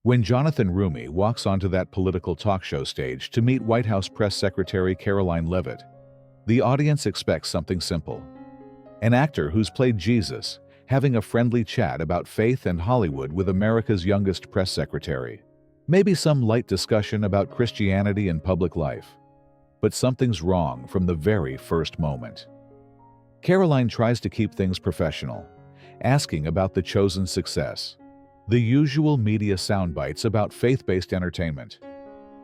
When Jonathan Roumie walks onto that political talk show stage to meet White House Press Secretary Karoline Leavitt, the audience expects something simple. An actor who's played Jesus having a friendly chat about faith and Hollywood with America's youngest press secretary. Maybe some light discussion about Christianity and public life. But something's wrong from the very first moment. Karoline tries to keep things professional, asking about the chosen's success, the usual media soundbites about faith-based entertainment.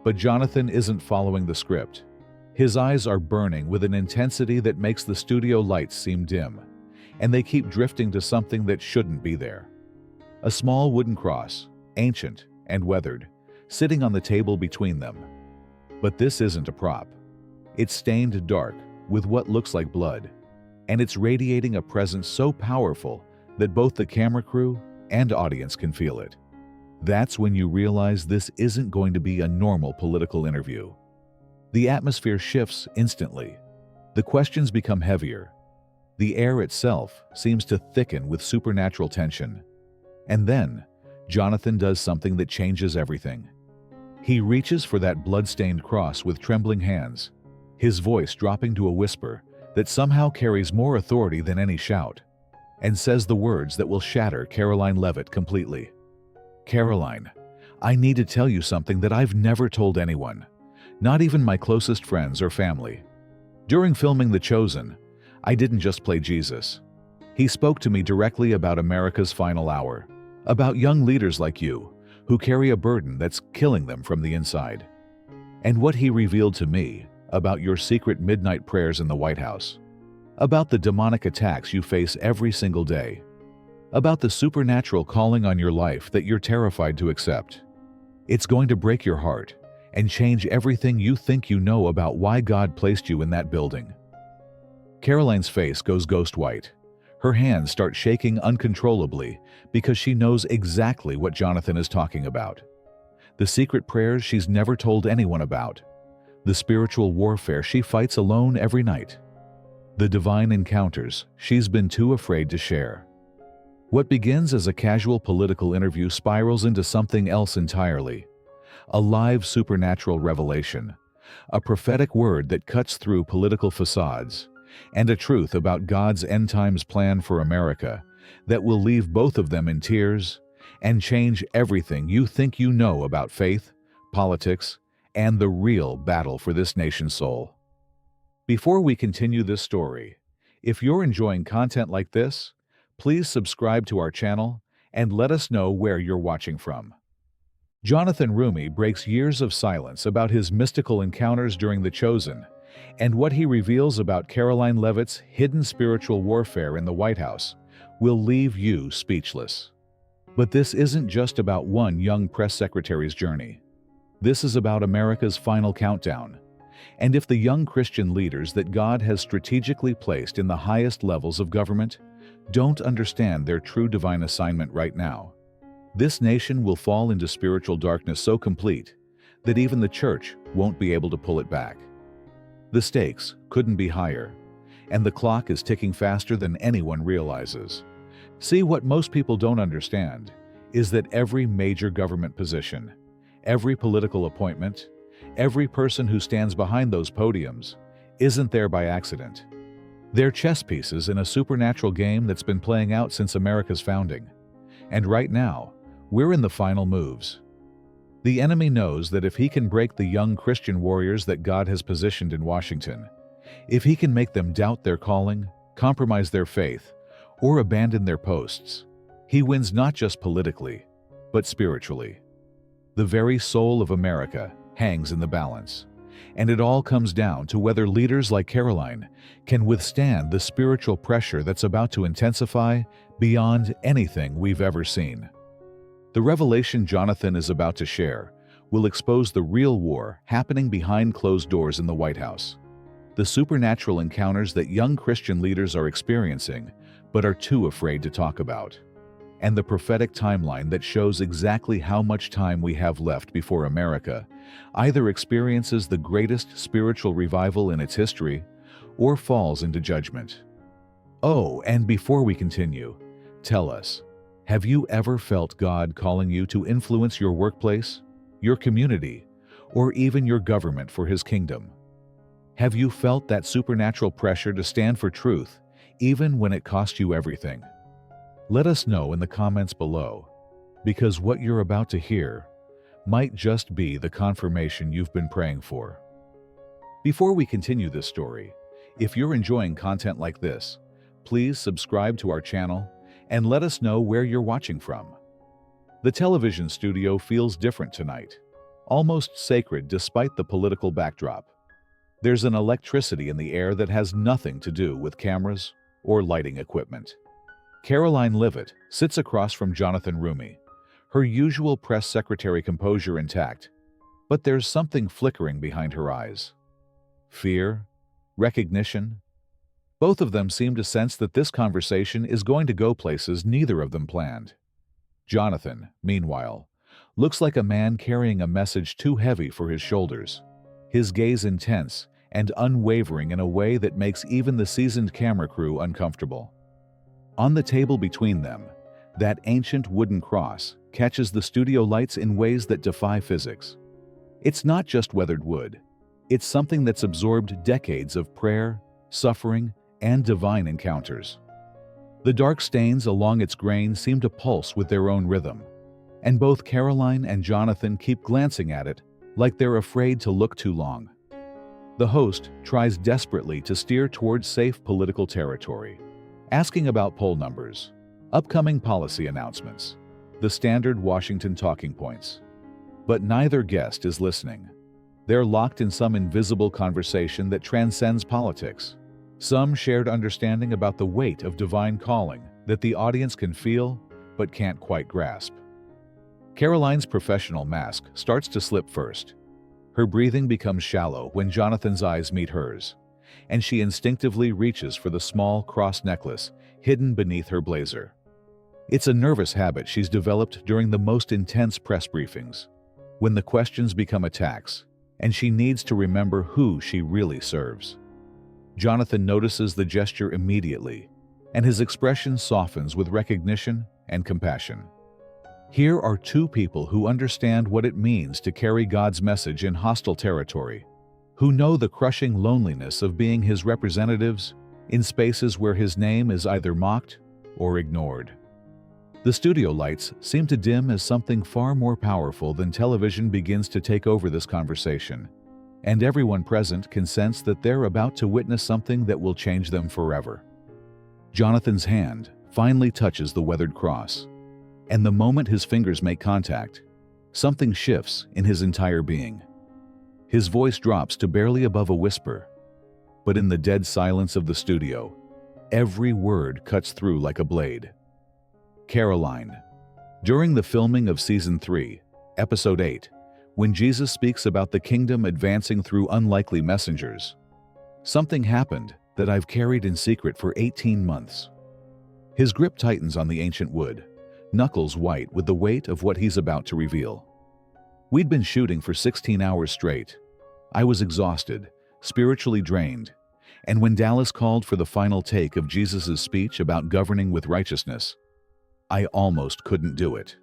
But Jonathan isn't following the script. His eyes are burning with an intensity that makes the studio lights seem dim, and they keep drifting to something that shouldn't be there. A small wooden cross, ancient and weathered, sitting on the table between them. But this isn't a prop. It's stained dark with what looks like blood, and it's radiating a presence so powerful that both the camera crew and audience can feel it. That's when you realize this isn't going to be a normal political interview. The atmosphere shifts instantly. The questions become heavier. The air itself seems to thicken with supernatural tension. And then, Jonathan does something that changes everything. He reaches for that blood-stained cross with trembling hands, his voice dropping to a whisper that somehow carries more authority than any shout, and says the words that will shatter Karoline Leavitt completely. "Karoline, I need to tell you something that I've never told anyone, not even my closest friends or family. During filming The Chosen, I didn't just play Jesus. He spoke to me directly about America's final hour, about young leaders like you, who carry a burden that's killing them from the inside. And what he revealed to me about your secret midnight prayers in the White House, about the demonic attacks you face every single day, about the supernatural calling on your life that you're terrified to accept. It's going to break your heart and change everything you think you know about why God placed you in that building." Karoline's face goes ghost white. Her hands start shaking uncontrollably because she knows exactly what Jonathan is talking about. The secret prayers she's never told anyone about. The spiritual warfare she fights alone every night. The divine encounters she's been too afraid to share. What begins as a casual political interview spirals into something else entirely. A live supernatural revelation. A prophetic word that cuts through political facades. And a truth about God's end-times plan for America that will leave both of them in tears and change everything you think you know about faith, politics, and the real battle for this nation's soul. Before we continue this story, if you're enjoying content like this, please subscribe to our channel and let us know where you're watching from. Jonathan Roumie breaks years of silence about his mystical encounters during The Chosen, and what he reveals about Karoline Leavitt's hidden spiritual warfare in the White House will leave you speechless. But this isn't just about one young press secretary's journey. This is about America's final countdown. And if the young Christian leaders that God has strategically placed in the highest levels of government don't understand their true divine assignment right now, this nation will fall into spiritual darkness so complete that even the church won't be able to pull it back. The stakes couldn't be higher, and the clock is ticking faster than anyone realizes. See, what most people don't understand is that every major government position, every political appointment, every person who stands behind those podiums isn't there by accident. They're chess pieces in a supernatural game that's been playing out since America's founding. And right now, we're in the final moves. The enemy knows that if he can break the young Christian warriors that God has positioned in Washington, if he can make them doubt their calling, compromise their faith, or abandon their posts, he wins not just politically, but spiritually. The very soul of America hangs in the balance, and it all comes down to whether leaders like Karoline can withstand the spiritual pressure that's about to intensify beyond anything we've ever seen. The revelation Jonathan is about to share will expose the real war happening behind closed doors in the White House. The supernatural encounters that young Christian leaders are experiencing but are too afraid to talk about. And the prophetic timeline that shows exactly how much time we have left before America either experiences the greatest spiritual revival in its history or falls into judgment. Oh, and before we continue, tell us, Have you ever felt God calling you to influence your workplace, your community, or even your government for His kingdom? Have you felt that supernatural pressure to stand for truth, even when it costs you everything? Let us know in the comments below, because what you're about to hear might just be the confirmation you've been praying for. Before we continue this story, if you're enjoying content like this, please subscribe to our channel and let us know where you're watching from. The television studio feels different tonight, almost sacred despite the political backdrop. There's an electricity in the air that has nothing to do with cameras or lighting equipment. Karoline Leavitt sits across from Jonathan Roumie, her usual press secretary composure intact, but there's something flickering behind her eyes. Fear? Recognition? Both of them seem to sense that this conversation is going to go places neither of them planned. Jonathan, meanwhile, looks like a man carrying a message too heavy for his shoulders, his gaze intense and unwavering in a way that makes even the seasoned camera crew uncomfortable. On the table between them, that ancient wooden cross catches the studio lights in ways that defy physics. It's not just weathered wood. It's something that's absorbed decades of prayer, suffering, and divine encounters. The dark stains along its grain seem to pulse with their own rhythm, and both Karoline and Jonathan keep glancing at it like they're afraid to look too long. The host tries desperately to steer towards safe political territory, asking about poll numbers, upcoming policy announcements, the standard Washington talking points. But neither guest is listening. They're locked in some invisible conversation that transcends politics, some shared understanding about the weight of divine calling that the audience can feel but can't quite grasp. Karoline's professional mask starts to slip first. Her breathing becomes shallow when Jonathan's eyes meet hers, and she instinctively reaches for the small cross necklace hidden beneath her blazer. It's a nervous habit she's developed during the most intense press briefings, when the questions become attacks, and she needs to remember who she really serves. Jonathan notices the gesture immediately, and his expression softens with recognition and compassion. Here are two people who understand what it means to carry God's message in hostile territory, who know the crushing loneliness of being His representatives in spaces where His name is either mocked or ignored. The studio lights seem to dim as something far more powerful than television begins to take over this conversation, and everyone present can sense that they're about to witness something that will change them forever. Jonathan's hand finally touches the weathered cross, and the moment his fingers make contact, something shifts in his entire being. His voice drops to barely above a whisper, but in the dead silence of the studio, every word cuts through like a blade. Karoline, during the filming of Season 3, Episode 8, when Jesus speaks about the kingdom advancing through unlikely messengers, something happened that I've carried in secret for 18 months. His grip tightens on the ancient wood, knuckles white with the weight of what he's about to reveal. We'd been shooting for 16 hours straight. I was exhausted, spiritually drained, and when Dallas called for the final take of Jesus' speech about governing with righteousness, I almost couldn't do it.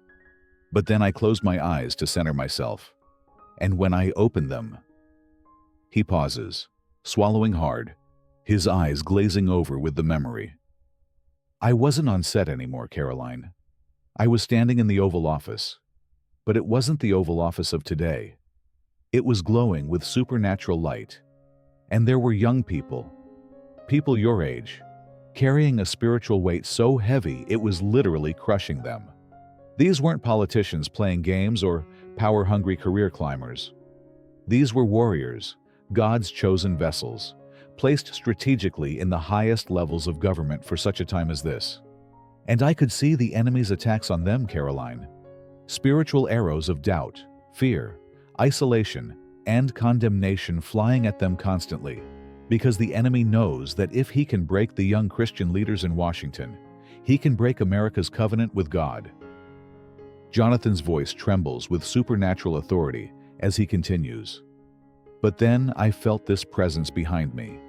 But then I closed my eyes to center myself. And when I opened them, he pauses, swallowing hard, his eyes glazing over with the memory. I wasn't on set anymore, Karoline. I was standing in the Oval Office, but it wasn't the Oval Office of today. It was glowing with supernatural light, and there were young people, people your age, carrying a spiritual weight so heavy it was literally crushing them. These weren't politicians playing games or power-hungry career climbers. These were warriors, God's chosen vessels, placed strategically in the highest levels of government for such a time as this. And I could see the enemy's attacks on them, Karoline. Spiritual arrows of doubt, fear, isolation, and condemnation flying at them constantly, because the enemy knows that if he can break the young Christian leaders in Washington, he can break America's covenant with God. Jonathan's voice trembles with supernatural authority as he continues. But then I felt this presence behind me,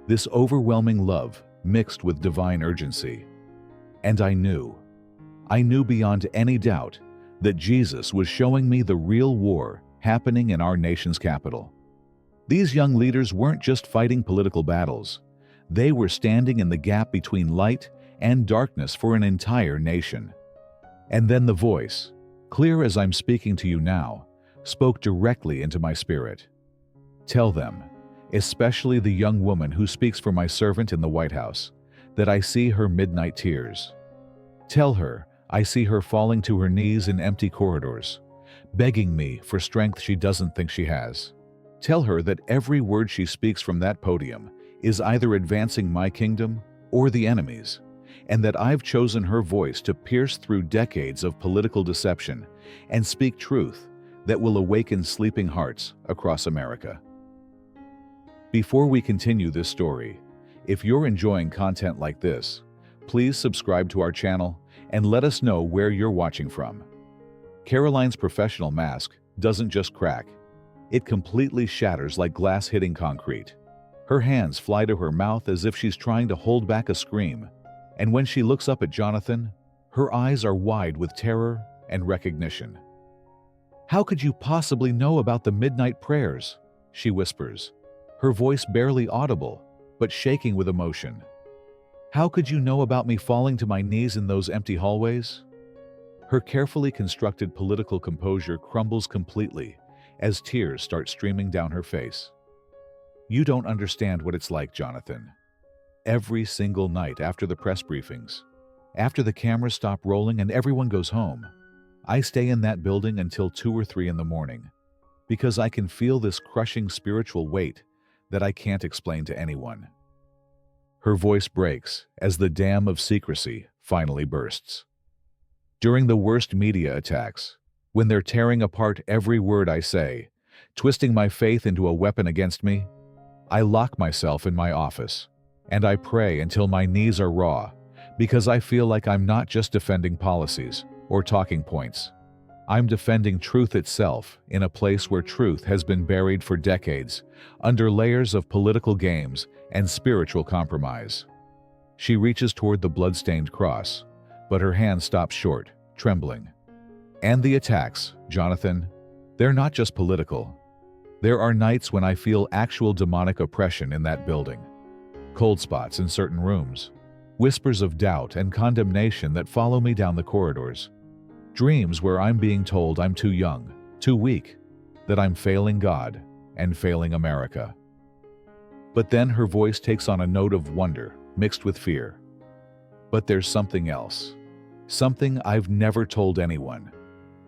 this overwhelming love mixed with divine urgency. And I knew I knew beyond any doubt that Jesus was showing me the real war happening in our nation's capital. These young leaders weren't just fighting political battles. They were standing in the gap between light and darkness for an entire nation. And then the voice, clear as I'm speaking to you now, spoke directly into my spirit. Tell them, especially the young woman who speaks for my servant in the White House, that I see her midnight tears. Tell her I see her falling to her knees in empty corridors, begging me for strength she doesn't think she has. Tell her that every word she speaks from that podium is either advancing my kingdom or the enemy's, and that I've chosen her voice to pierce through decades of political deception and speak truth that will awaken sleeping hearts across America. Before we continue this story, if you're enjoying content like this, please subscribe to our channel and let us know where you're watching from. Karoline's professional mask doesn't just crack. It completely shatters like glass hitting concrete. Her hands fly to her mouth as if she's trying to hold back a scream. And when she looks up at Jonathan, her eyes are wide with terror and recognition. "How could you possibly know about the midnight prayers?" she whispers, her voice barely audible, but shaking with emotion. "How could you know about me falling to my knees in those empty hallways?" Her carefully constructed political composure crumbles completely as tears start streaming down her face. "You don't understand what it's like, Jonathan. Every single night after the press briefings, after the cameras stop rolling and everyone goes home, I stay in that building until 2 or 3 in the morning because I can feel this crushing spiritual weight that I can't explain to anyone." Her voice breaks as the dam of secrecy finally bursts. During the worst media attacks, when they're tearing apart every word I say, twisting my faith into a weapon against me, I lock myself in my office and I pray until my knees are raw because I feel like I'm not just defending policies or talking points. I'm defending truth itself in a place where truth has been buried for decades under layers of political games and spiritual compromise. She reaches toward the blood-stained cross, but her hand stops short, trembling. And the attacks, Jonathan, they're not just political. There are nights when I feel actual demonic oppression in that building. Cold spots in certain rooms, whispers of doubt and condemnation that follow me down the corridors. Dreams where I'm being told I'm too young, too weak, that I'm failing God and failing America. But then her voice takes on a note of wonder mixed with fear. "But there's something else. Something I've never told anyone,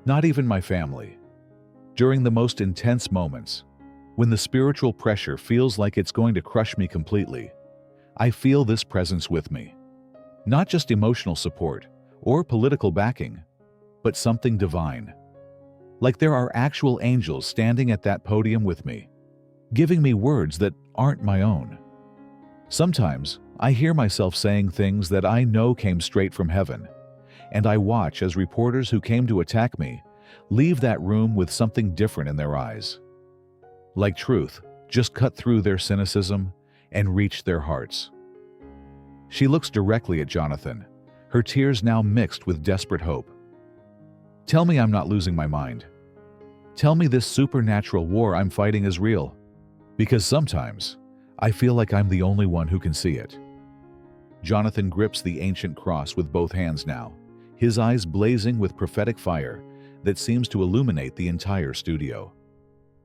not even my family. During the most intense moments, when the spiritual pressure feels like it's going to crush me completely, I feel this presence with me. Not just emotional support or political backing, but something divine. Like there are actual angels standing at that podium with me, giving me words that aren't my own. Sometimes I hear myself saying things that I know came straight from heaven, and I watch as reporters who came to attack me leave that room with something different in their eyes. Like truth just cut through their cynicism and reached their hearts." She looks directly at Jonathan, her tears now mixed with desperate hope. "Tell me I'm not losing my mind. Tell me this supernatural war I'm fighting is real, because sometimes I feel like I'm the only one who can see it." Jonathan grips the ancient cross with both hands now, his eyes blazing with prophetic fire that seems to illuminate the entire studio.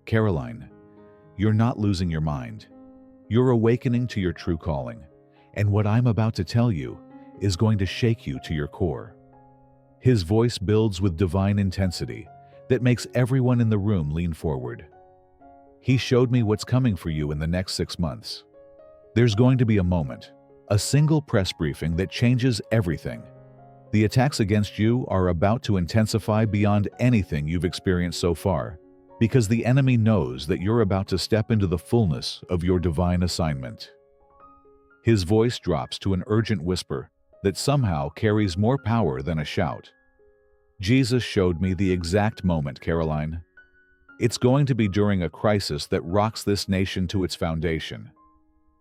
"Karoline, you're not losing your mind. You're awakening to your true calling, and what I'm about to tell you is going to shake you to your core." His voice builds with divine intensity that makes everyone in the room lean forward. "He showed me what's coming for you in the next 6 months. There's going to be a moment, a single press briefing that changes everything. The attacks against you are about to intensify beyond anything you've experienced so far, because the enemy knows that you're about to step into the fullness of your divine assignment." His voice drops to an urgent whisper that somehow carries more power than a shout. "Jesus showed me the exact moment, Karoline. It's going to be during a crisis that rocks this nation to its foundation.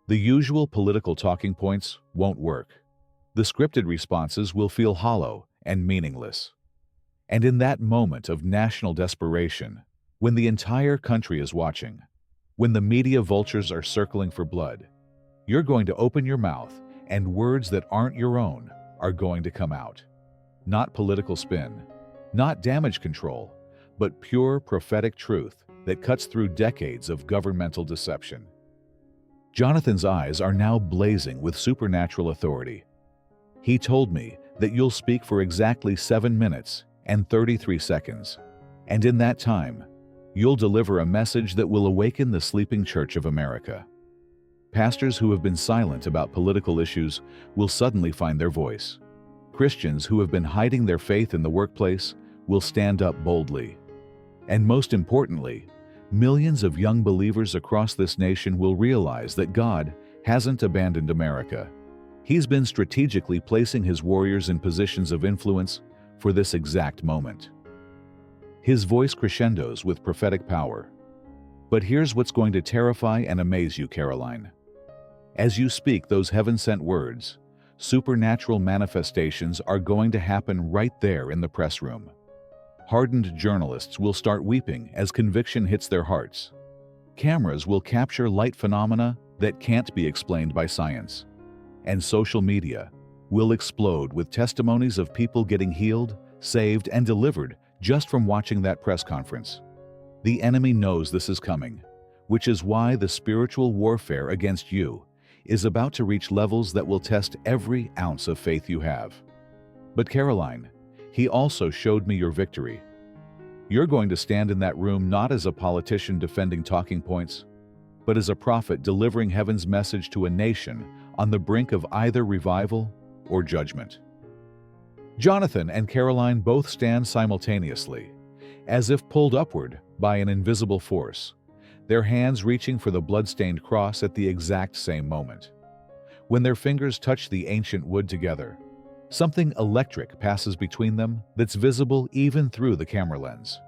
The usual political talking points won't work. The scripted responses will feel hollow and meaningless. And in that moment of national desperation, when the entire country is watching, when the media vultures are circling for blood, you're going to open your mouth and words that aren't your own are going to come out. Not political spin, not damage control, but pure prophetic truth that cuts through decades of governmental deception. Jonathan's eyes are now blazing with supernatural authority. He told me that you'll speak for exactly 7 minutes and 33 seconds, and in that time, you'll deliver a message that will awaken the sleeping Church of America. Pastors who have been silent about political issues will suddenly find their voice. Christians who have been hiding their faith in the workplace will stand up boldly. And most importantly, millions of young believers across this nation will realize that God hasn't abandoned America. He's been strategically placing His warriors in positions of influence for this exact moment. His voice crescendos with prophetic power. But here's what's going to terrify and amaze you, Karoline. As you speak those heaven-sent words, supernatural manifestations are going to happen right there in the press room. Hardened journalists will start weeping as conviction hits their hearts. Cameras will capture light phenomena that can't be explained by science. And social media will explode with testimonies of people getting healed, saved, and delivered just from watching that press conference. The enemy knows this is coming, which is why the spiritual warfare against you is about to reach levels that will test every ounce of faith you have. But Karoline, He also showed me your victory. You're going to stand in that room not as a politician defending talking points, but as a prophet delivering heaven's message to a nation on the brink of either revival or judgment. Jonathan and Karoline both stand simultaneously, as if pulled upward by an invisible force, their hands reaching for the blood-stained cross at the exact same moment. When their fingers touch the ancient wood together, something electric passes between them that's visible even through the camera lens.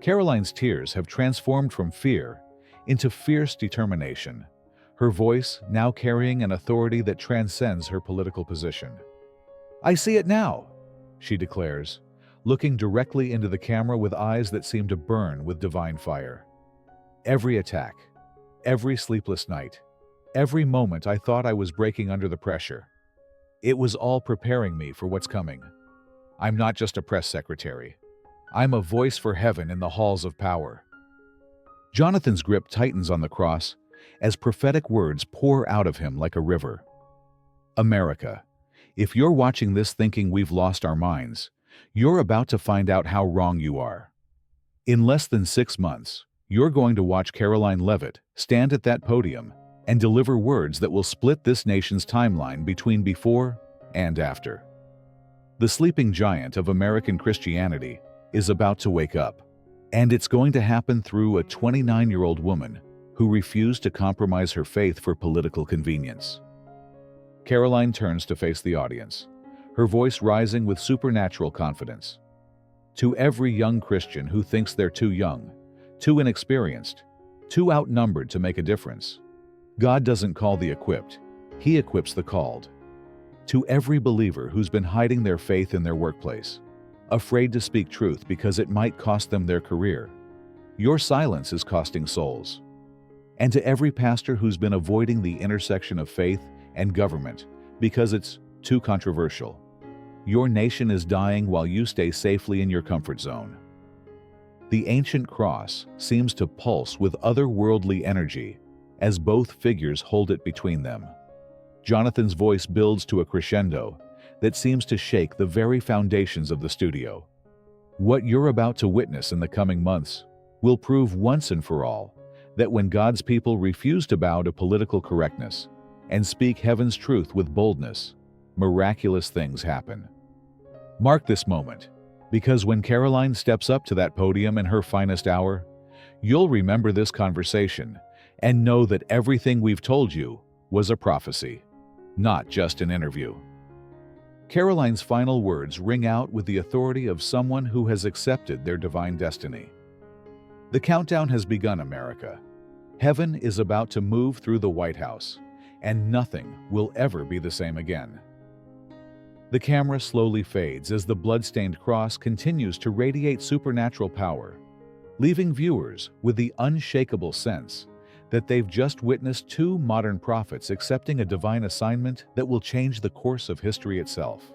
Karoline's tears have transformed from fear into fierce determination, her voice now carrying an authority that transcends her political position. "I see it now," she declares, looking directly into the camera with eyes that seem to burn with divine fire. "Every attack, every sleepless night, every moment I thought I was breaking under the pressure, it was all preparing me for what's coming. I'm not just a press secretary. I'm a voice for heaven in the halls of power." Jonathan's grip tightens on the cross as prophetic words pour out of him like a river. America, if you're watching this thinking we've lost our minds, you're about to find out how wrong you are. In less than 6 months, you're going to watch Karoline Leavitt stand at that podium and deliver words that will split this nation's timeline between before and after. The sleeping giant of American Christianity is about to wake up, and it's going to happen through a 29-year-old woman who refused to compromise her faith for political convenience. Karoline turns to face the audience, her voice rising with supernatural confidence. To every young Christian who thinks they're too young, too inexperienced, too outnumbered to make a difference, God doesn't call the equipped, He equips the called. To every believer who's been hiding their faith in their workplace, afraid to speak truth because it might cost them their career, your silence is costing souls. And to every pastor who's been avoiding the intersection of faith and government because it's too controversial, your nation is dying while you stay safely in your comfort zone. The ancient cross seems to pulse with otherworldly energy as both figures hold it between them. Jonathan's voice builds to a crescendo that seems to shake the very foundations of the studio. What you're about to witness in the coming months will prove once and for all that when God's people refuse to bow to political correctness and speak heaven's truth with boldness, miraculous things happen. Mark this moment, because when Karoline steps up to that podium in her finest hour, you'll remember this conversation and know that everything we've told you was a prophecy, not just an interview. Karoline's final words ring out with the authority of someone who has accepted their divine destiny. The countdown has begun, America. Heaven is about to move through the White House, and nothing will ever be the same again. The camera slowly fades as the blood-stained cross continues to radiate supernatural power, leaving viewers with the unshakable sense that they've just witnessed two modern prophets accepting a divine assignment that will change the course of history itself.